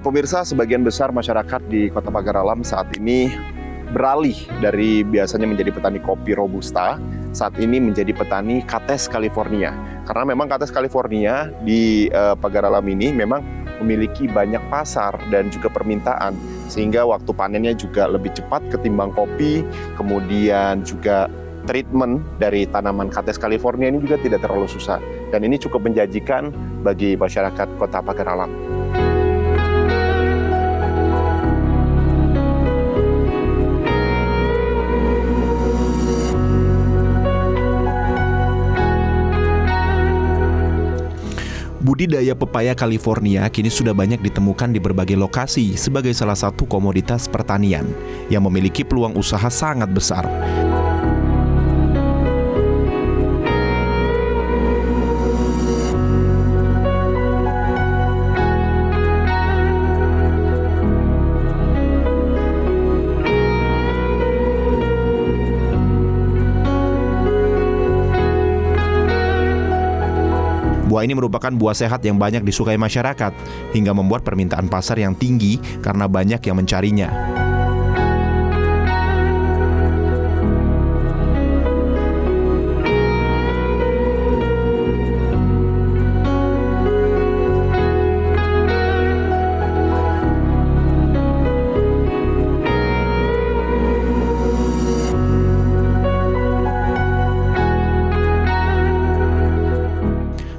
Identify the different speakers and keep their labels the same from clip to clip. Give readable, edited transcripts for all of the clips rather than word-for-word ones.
Speaker 1: Pemirsa, sebagian besar masyarakat di Kota Pagar Alam saat ini beralih dari biasanya menjadi petani kopi Robusta, saat ini menjadi petani Kates California. Karena memang Kates California di Pagar Alam ini memang memiliki banyak pasar dan juga permintaan, sehingga waktu panennya juga lebih cepat ketimbang kopi. Kemudian juga treatment dari tanaman Kates California ini juga tidak terlalu susah, dan ini cukup menjanjikan bagi masyarakat Kota Pagar Alam.
Speaker 2: Budidaya pepaya California kini sudah banyak ditemukan di berbagai lokasi sebagai salah satu komoditas pertanian yang memiliki peluang usaha sangat besar. Buah ini merupakan buah sehat yang banyak disukai masyarakat, hingga membuat permintaan pasar yang tinggi karena banyak yang mencarinya.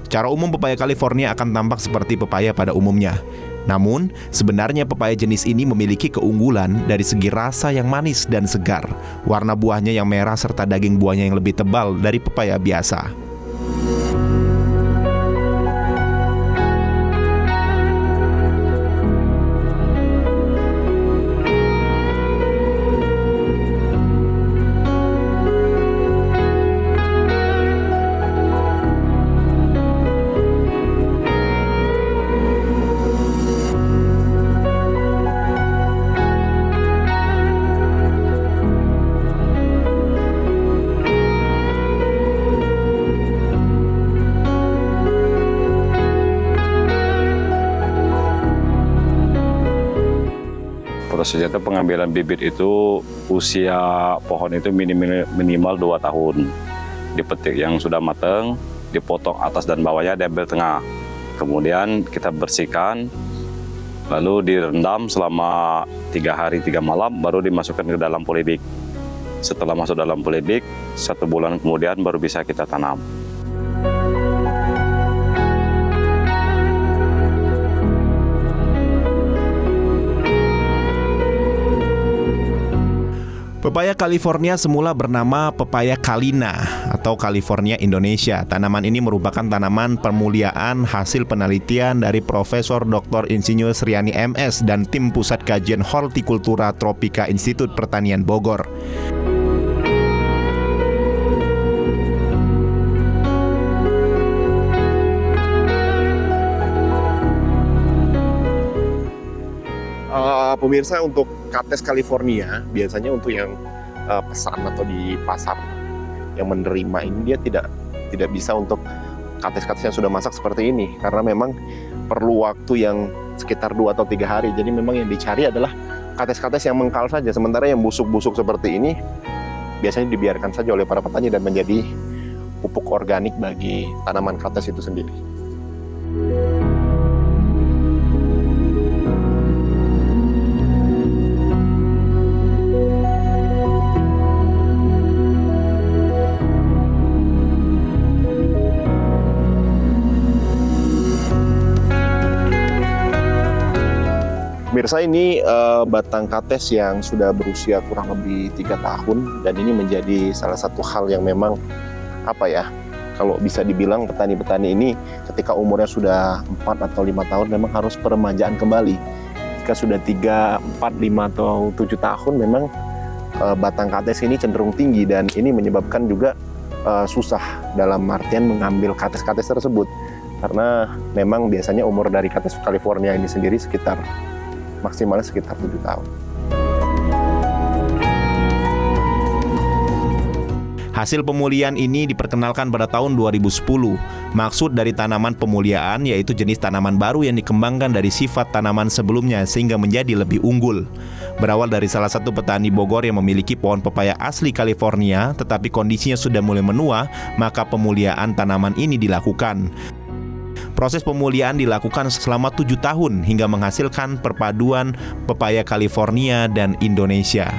Speaker 2: Secara umum pepaya California akan tampak seperti pepaya pada umumnya. Namun, sebenarnya pepaya jenis ini memiliki keunggulan dari segi rasa yang manis dan segar, warna buahnya yang merah serta daging buahnya yang lebih tebal dari pepaya biasa.
Speaker 3: Prosesnya itu pengambilan bibit itu usia pohon itu minimal 2 tahun. Dipetik yang sudah matang, dipotong atas dan bawahnya, diambil tengah. Kemudian kita bersihkan, lalu direndam selama 3 hari 3 malam, baru dimasukkan ke dalam polybag. Setelah masuk dalam polybag, 1 bulan kemudian baru bisa kita tanam.
Speaker 2: Pepaya California semula bernama pepaya Kalina atau California Indonesia. Tanaman ini merupakan tanaman permuliaan hasil penelitian dari Profesor Dr. Insinyur Sriani MS dan tim Pusat Kajian Hortikultura Tropika Institut Pertanian Bogor.
Speaker 1: Pemirsa, untuk Kates California biasanya untuk yang pesan atau di pasar yang menerima ini, dia tidak bisa untuk kates-kates yang sudah masak seperti ini, karena memang perlu waktu yang sekitar 2 atau 3 hari. Jadi memang yang dicari adalah kates-kates yang mengkal saja. Sementara yang busuk-busuk seperti ini biasanya dibiarkan saja oleh para petani dan menjadi pupuk organik bagi tanaman kates itu sendiri. Pemirsa, ini batang kates yang sudah berusia kurang lebih 3 tahun, dan ini menjadi salah satu hal yang memang kalau bisa dibilang petani-petani ini ketika umurnya sudah 4 atau 5 tahun memang harus peremajaan kembali. Jika sudah 3, 4, 5 atau 7 tahun memang batang kates ini cenderung tinggi, dan ini menyebabkan juga susah dalam artian mengambil kates-kates tersebut, karena memang biasanya umur dari kates California ini sendiri maksimalnya sekitar 7 tahun.
Speaker 2: Hasil pemulihan ini diperkenalkan pada tahun 2010. Maksud dari tanaman pemuliaan yaitu jenis tanaman baru yang dikembangkan dari sifat tanaman sebelumnya sehingga menjadi lebih unggul. Berawal dari salah satu petani Bogor yang memiliki pohon pepaya asli California, tetapi kondisinya sudah mulai menua, maka pemuliaan tanaman ini dilakukan. Proses pemulihan dilakukan selama 7 tahun hingga menghasilkan perpaduan pepaya California dan Indonesia.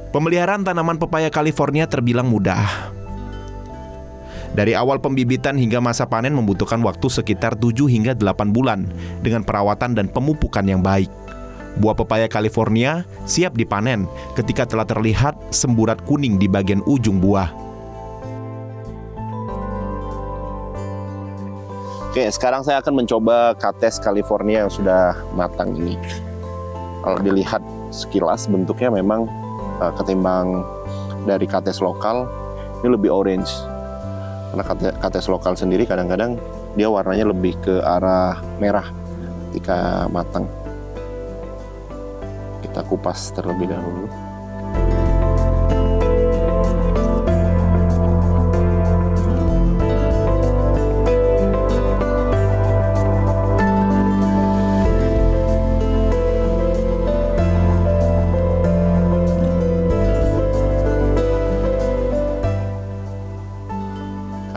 Speaker 2: Pemeliharaan tanaman pepaya California terbilang mudah. Dari awal pembibitan hingga masa panen membutuhkan waktu sekitar 7 hingga 8 bulan dengan perawatan dan pemupukan yang baik. Buah pepaya California siap dipanen ketika telah terlihat semburat kuning di bagian ujung buah.
Speaker 1: Oke, sekarang saya akan mencoba kates California yang sudah matang ini. Kalau dilihat sekilas bentuknya memang ketimbang dari kates lokal ini lebih orange. Karena kates lokal sendiri kadang-kadang dia warnanya lebih ke arah merah ketika matang. Kita kupas terlebih dahulu.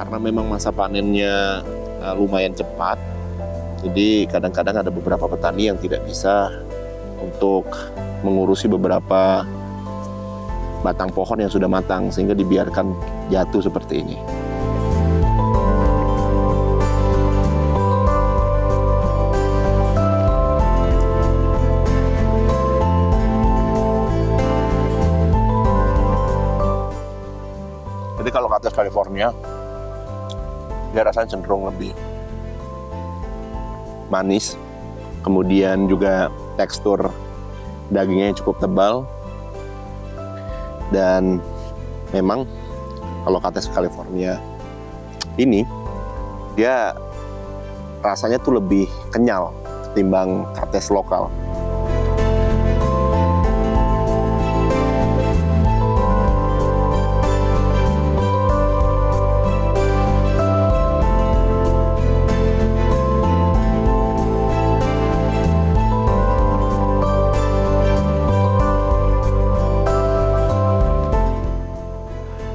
Speaker 1: Karena memang masa panennya lumayan cepat, jadi kadang-kadang ada beberapa petani yang tidak bisa untuk mengurusi beberapa batang pohon yang sudah matang sehingga dibiarkan jatuh seperti ini. Jadi kalau kates California dia rasanya cenderung lebih manis, kemudian juga tekstur dagingnya cukup tebal, dan memang kalau kates California ini dia rasanya tuh lebih kenyal ketimbang kates lokal.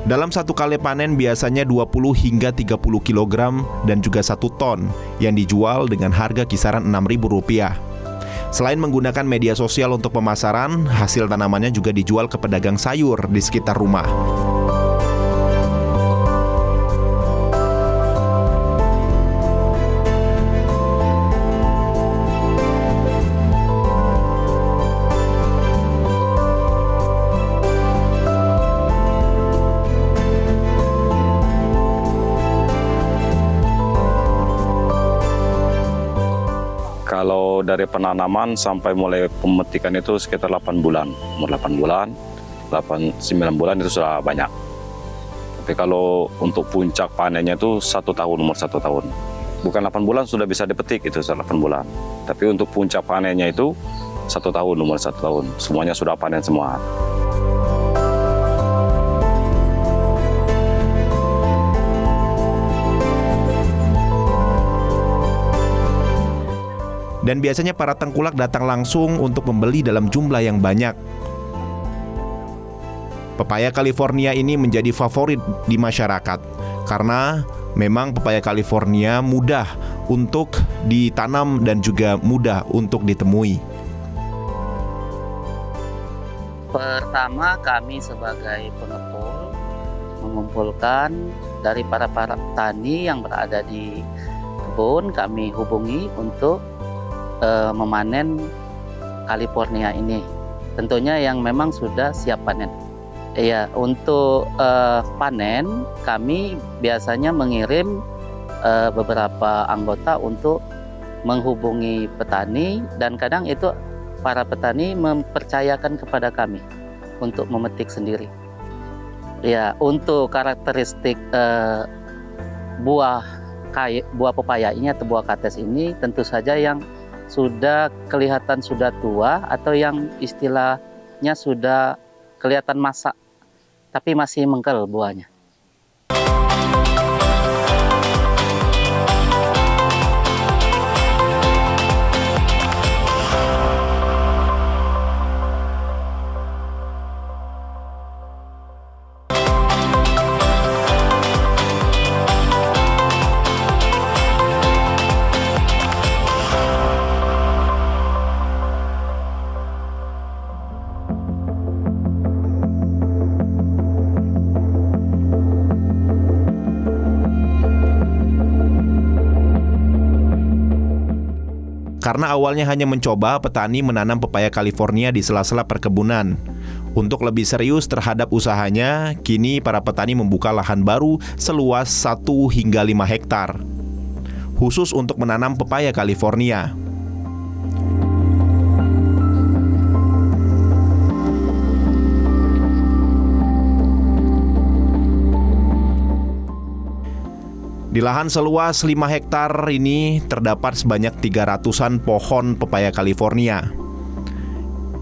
Speaker 2: Dalam satu kali panen biasanya 20 hingga 30 kg dan juga 1 ton yang dijual dengan harga kisaran Rp6.000. Selain menggunakan media sosial untuk pemasaran, hasil tanamannya juga dijual ke pedagang sayur di sekitar rumah.
Speaker 3: Kalau dari penanaman sampai mulai pemetikan itu sekitar 8 bulan. Umur 8 bulan, 9 bulan itu sudah banyak. Tapi kalau untuk puncak panennya itu 1 tahun, umur 1 tahun. Bukan 8 bulan sudah bisa dipetik, itu 8 bulan. Tapi untuk puncak panennya itu 1 tahun, umur 1 tahun. Semuanya sudah panen semua.
Speaker 2: Dan biasanya para tengkulak datang langsung untuk membeli dalam jumlah yang banyak. Pepaya California ini menjadi favorit di masyarakat karena memang pepaya California mudah untuk ditanam dan juga mudah untuk ditemui.
Speaker 4: Pertama, kami sebagai pengepul mengumpulkan dari para petani yang berada di kebun, kami hubungi untuk memanen California ini. Tentunya yang memang sudah siap panen. Iya, untuk panen kami biasanya mengirim beberapa anggota untuk menghubungi petani, dan kadang itu para petani mempercayakan kepada kami untuk memetik sendiri. Ya, untuk karakteristik buah pepaya ini atau buah kates ini tentu saja yang sudah kelihatan sudah tua atau yang istilahnya sudah kelihatan masak tapi masih mengkel buahnya.
Speaker 2: Karena awalnya hanya mencoba, petani menanam pepaya California di sela-sela perkebunan. Untuk lebih serius terhadap usahanya, kini para petani membuka lahan baru seluas 1 hingga 5 hektar, khusus untuk menanam pepaya California. Di lahan seluas 5 hektar ini terdapat sebanyak 300-an pohon pepaya California.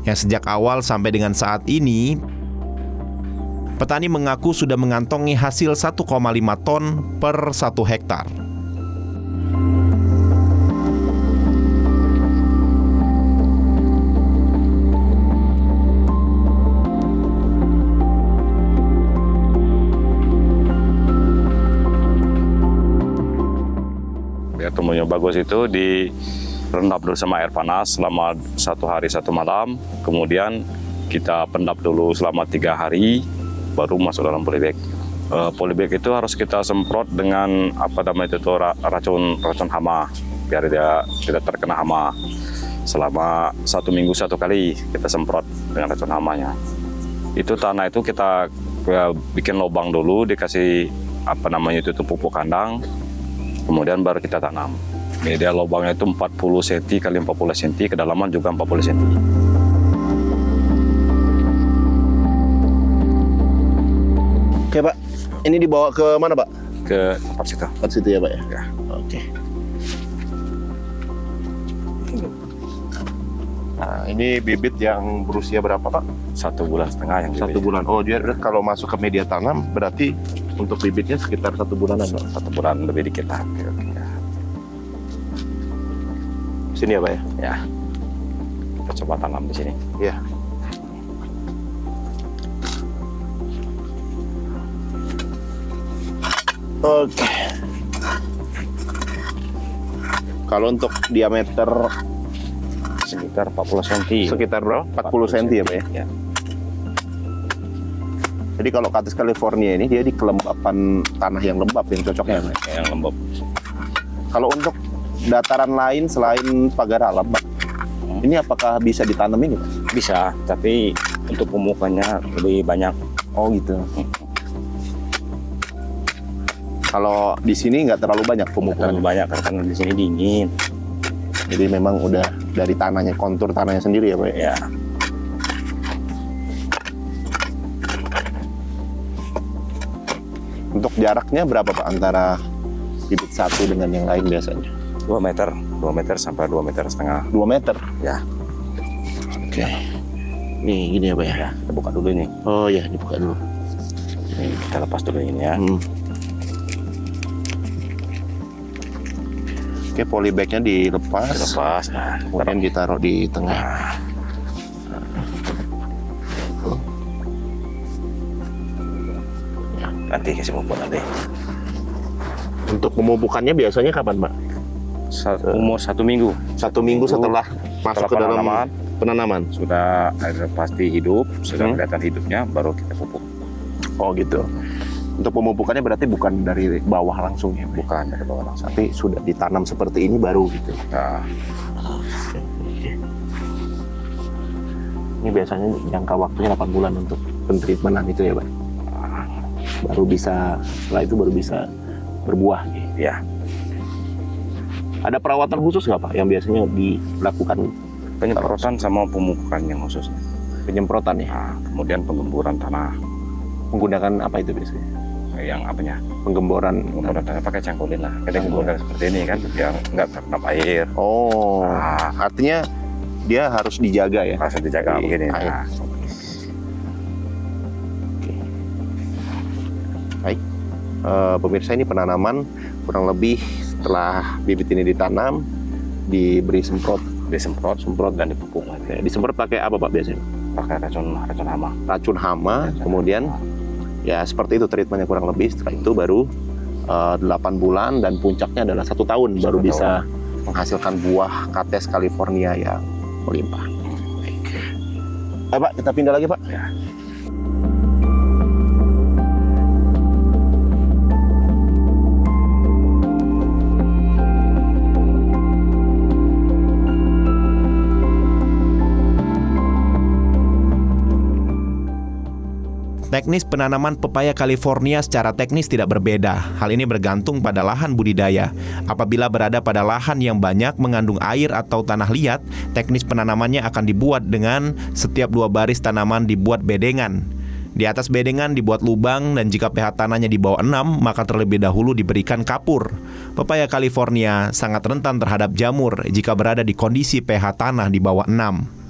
Speaker 2: Yang sejak awal sampai dengan saat ini, petani mengaku sudah mengantongi hasil 1,5 ton per 1 hektar.
Speaker 3: Tumbuhnya bagus itu direndam dulu sama air panas selama 1 hari 1 malam, kemudian kita pendap dulu selama 3 hari, baru masuk dalam polybag. Polybag itu harus kita semprot dengan racun hama biar dia tidak terkena hama. Selama 1 minggu 1 kali kita semprot dengan racun hamanya. Itu tanah itu kita bikin lubang dulu, dikasih itu pupuk kandang. Kemudian baru kita tanam. Media lubangnya itu 40 cm kali 40 cm, kedalaman juga 40 cm.
Speaker 1: Oke Pak, ini dibawa ke mana Pak?
Speaker 3: Ke tempat situ.
Speaker 1: Tempat situ ya Pak ya?
Speaker 3: Ya.
Speaker 1: Oke. Nah ini bibit yang berusia berapa Pak?
Speaker 3: 1,5 bulan yang
Speaker 1: 1 bulan. Oh dia kalau masuk ke media tanam berarti untuk bibitnya sekitar 1 bulanan Pak?
Speaker 3: 1 bulan lebih dikit lah.
Speaker 1: Sini ya Pak ya?
Speaker 3: Ya. Kita coba tanam di sini.
Speaker 1: Iya. Oke. Kalau untuk diameter
Speaker 3: Sekitar 40 cm.
Speaker 1: sekitar berapa? 40 cm ya Pak ya?
Speaker 3: Ya.
Speaker 1: Jadi kalau kates California ini dia di kelembapan tanah yang lembab yang cocoknya Pak.
Speaker 3: Yang lembab.
Speaker 1: Kalau untuk dataran lain selain pagar alam Pak, ini apakah bisa ditanam ini Pak?
Speaker 3: Bisa, tapi untuk pemupukannya lebih banyak.
Speaker 1: Oh gitu. Kalau di sini nggak terlalu banyak pemupukan.
Speaker 3: Terlalu banyak karena di sini dingin.
Speaker 1: Jadi memang udah dari tanahnya, kontur tanahnya sendiri ya Pak ya?
Speaker 3: Ya.
Speaker 1: Untuk jaraknya berapa Pak antara bibit satu dengan yang lain biasanya?
Speaker 3: 2 meter sampai 2,5 meter.
Speaker 1: 2 meter?
Speaker 3: Ya.
Speaker 1: Oke. Nih gini ya Pak ya?
Speaker 3: Ya, kita buka dulu ini.
Speaker 1: Oh ya, dibuka dulu.
Speaker 3: Ini kita lepas dulu ini ya.
Speaker 1: Oke, polybagnya dilepas.
Speaker 3: Lepas. Nah,
Speaker 1: Kemudian ditaruh di tengah.
Speaker 3: Nanti kasih pupuk nanti.
Speaker 1: Untuk pemupukannya biasanya kapan Pak?
Speaker 3: Umur 1 minggu.
Speaker 1: 1 minggu setelah masuk ke dalam penanaman.
Speaker 3: Sudah air pasti hidup, sudah kelihatan hidupnya, baru kita pupuk.
Speaker 1: Oh gitu. Untuk pemupukannya berarti bukan dari bawah langsung ya?
Speaker 3: Bukan dari bawah langsung.
Speaker 1: Tapi sudah ditanam seperti ini baru gitu.
Speaker 3: Nah,
Speaker 1: Ini biasanya jangka waktunya 8 bulan untuk pentreatmentan itu ya Pak? Baru bisa, setelah itu baru bisa berbuah.
Speaker 3: Ya.
Speaker 1: Ada perawatan khusus nggak Pak yang biasanya dilakukan?
Speaker 3: Penyemprotan sama pemupukan yang khususnya.
Speaker 1: Penyemprotan ya?
Speaker 3: Nah, kemudian penggemburan tanah.
Speaker 1: Menggunakan apa itu biasanya?
Speaker 3: Yang apanya?
Speaker 1: Penggemboran.
Speaker 3: Penggemburan tanah pakai cangkulin lah. Kita gemburkan seperti ini kan, biar nggak terendam air.
Speaker 1: Oh,
Speaker 3: Nah.
Speaker 1: artinya dia harus dijaga ya?
Speaker 3: Harus dijaga
Speaker 1: Di
Speaker 3: begini.
Speaker 1: air.
Speaker 3: Nah,
Speaker 1: Baik, pemirsa, ini penanaman kurang lebih setelah bibit ini ditanam, diberi semprot,
Speaker 3: disemprot dan dipupuk lagi.
Speaker 1: ya, disemprot pakai apa Pak biasanya?
Speaker 3: Pakai racun hama.
Speaker 1: Racun hama, kemudian ya seperti itu treatmentnya kurang lebih. Setelah itu baru 8 bulan dan puncaknya adalah 1 tahun baru bisa menghasilkan buah Kates California yang melimpah. Baik. Pak, kita pindah lagi Pak.
Speaker 3: Ya.
Speaker 2: Teknis penanaman pepaya California secara teknis tidak berbeda. Hal ini bergantung pada lahan budidaya. Apabila berada pada lahan yang banyak mengandung air atau tanah liat, teknis penanamannya akan dibuat dengan setiap 2 baris tanaman dibuat bedengan. Di atas bedengan dibuat lubang, dan jika pH tanahnya di bawah 6, maka terlebih dahulu diberikan kapur. Pepaya California sangat rentan terhadap jamur jika berada di kondisi pH tanah di bawah 6.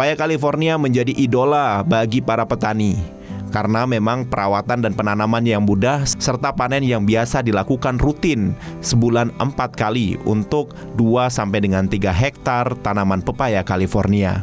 Speaker 2: Pepaya California menjadi idola bagi para petani karena memang perawatan dan penanaman yang mudah serta panen yang biasa dilakukan rutin sebulan 4 kali untuk 2 sampai dengan 3 hektar tanaman pepaya California.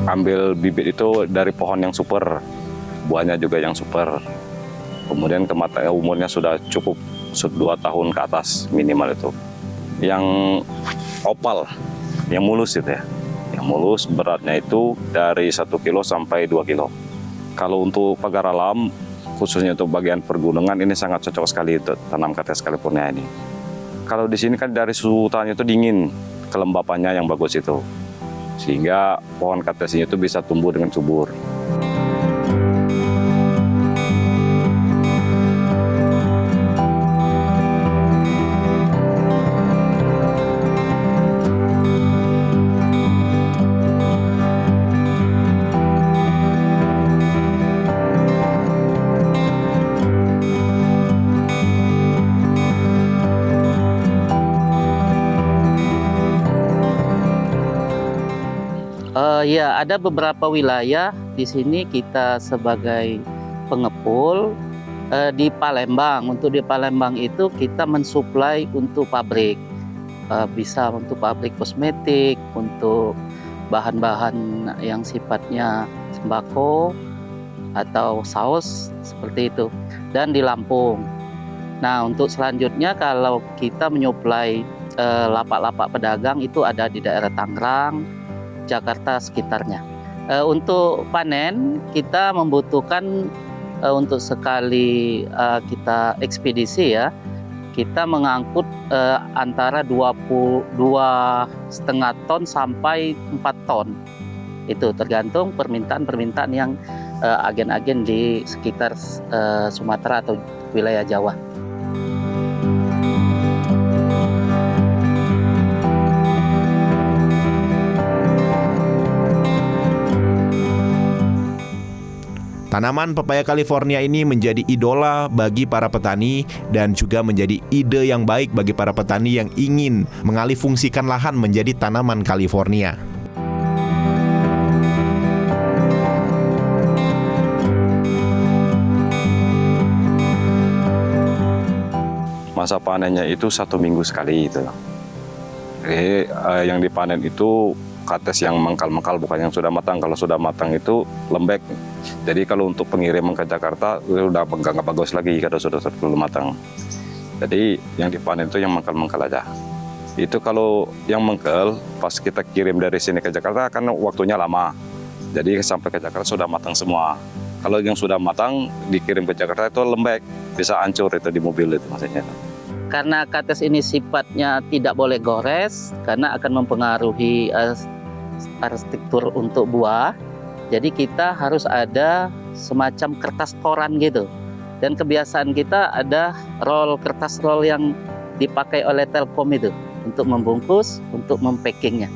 Speaker 3: Ambil bibit itu dari pohon yang super, buahnya juga yang super. Kemudian umurnya sudah cukup 2 tahun ke atas minimal itu. Yang opal, yang mulus itu ya. Yang mulus beratnya itu dari 1 kilo sampai 2 kilo. Kalau untuk pagar alam, khususnya untuk bagian pergunungan, ini sangat cocok sekali untuk tanam Kates California ini. Kalau di sini kan dari suhu tanahnya itu dingin, kelembapannya yang bagus itu. Sehingga pohon kates ini itu bisa tumbuh dengan subur.
Speaker 4: Ya, ada beberapa wilayah di sini kita sebagai pengepul di Palembang. Untuk di Palembang itu kita mensuplai untuk pabrik, bisa untuk pabrik kosmetik, untuk bahan-bahan yang sifatnya sembako atau saus seperti itu, dan di Lampung. Nah, untuk selanjutnya kalau kita menyuplai lapak-lapak pedagang itu ada di daerah Tangerang, Jakarta sekitarnya. Untuk panen kita membutuhkan untuk sekali kita ekspedisi ya, kita mengangkut antara 2,5 ton sampai 4 ton. Itu tergantung permintaan-permintaan yang agen-agen di sekitar Sumatera atau wilayah Jawa.
Speaker 2: Tanaman pepaya California ini menjadi idola bagi para petani dan juga menjadi ide yang baik bagi para petani yang ingin mengalihfungsikan lahan menjadi tanaman California.
Speaker 3: Masa panennya itu 1 minggu sekali itu. Jadi yang dipanen itu kates yang mengkal-mengkal, bukan yang sudah matang. Kalau sudah matang itu lembek. Jadi kalau untuk pengiriman ke Jakarta itu udah nggak bagus lagi kalau sudah matang. Jadi yang dipanen itu yang mengkal-mengkal aja. Itu kalau yang mengkal pas kita kirim dari sini ke Jakarta kan waktunya lama. Jadi sampai ke Jakarta sudah matang semua. Kalau yang sudah matang dikirim ke Jakarta itu lembek, bisa hancur itu di mobil itu maksudnya.
Speaker 4: Karena kates ini sifatnya tidak boleh gores karena akan mempengaruhi arsitektur untuk buah. Jadi kita harus ada semacam kertas koran gitu. Dan kebiasaan kita ada kertas roll yang dipakai oleh Telkom itu untuk membungkus, untuk mempackingnya.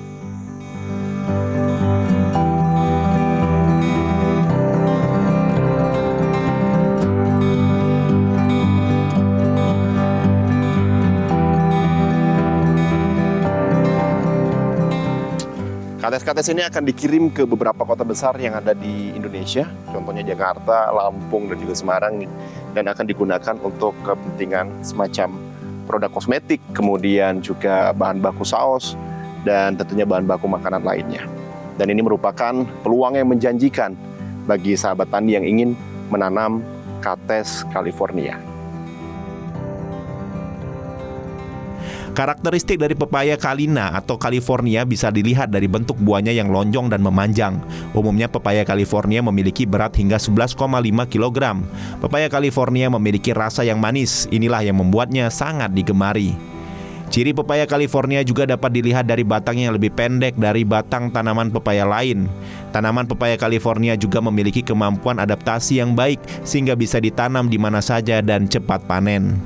Speaker 1: Kates-kates ini akan dikirim ke beberapa kota besar yang ada di Indonesia, contohnya Jakarta, Lampung, dan juga Semarang, dan akan digunakan untuk kepentingan semacam produk kosmetik, kemudian juga bahan baku saus, dan tentunya bahan baku makanan lainnya. Dan ini merupakan peluang yang menjanjikan bagi sahabat tani yang ingin menanam kates California.
Speaker 2: Karakteristik dari pepaya Kalina atau California bisa dilihat dari bentuk buahnya yang lonjong dan memanjang. Umumnya pepaya California memiliki berat hingga 11,5 kg. Pepaya California memiliki rasa yang manis, inilah yang membuatnya sangat digemari. Ciri pepaya California juga dapat dilihat dari batang yang lebih pendek dari batang tanaman pepaya lain. Tanaman pepaya California juga memiliki kemampuan adaptasi yang baik sehingga bisa ditanam di mana saja dan cepat panen.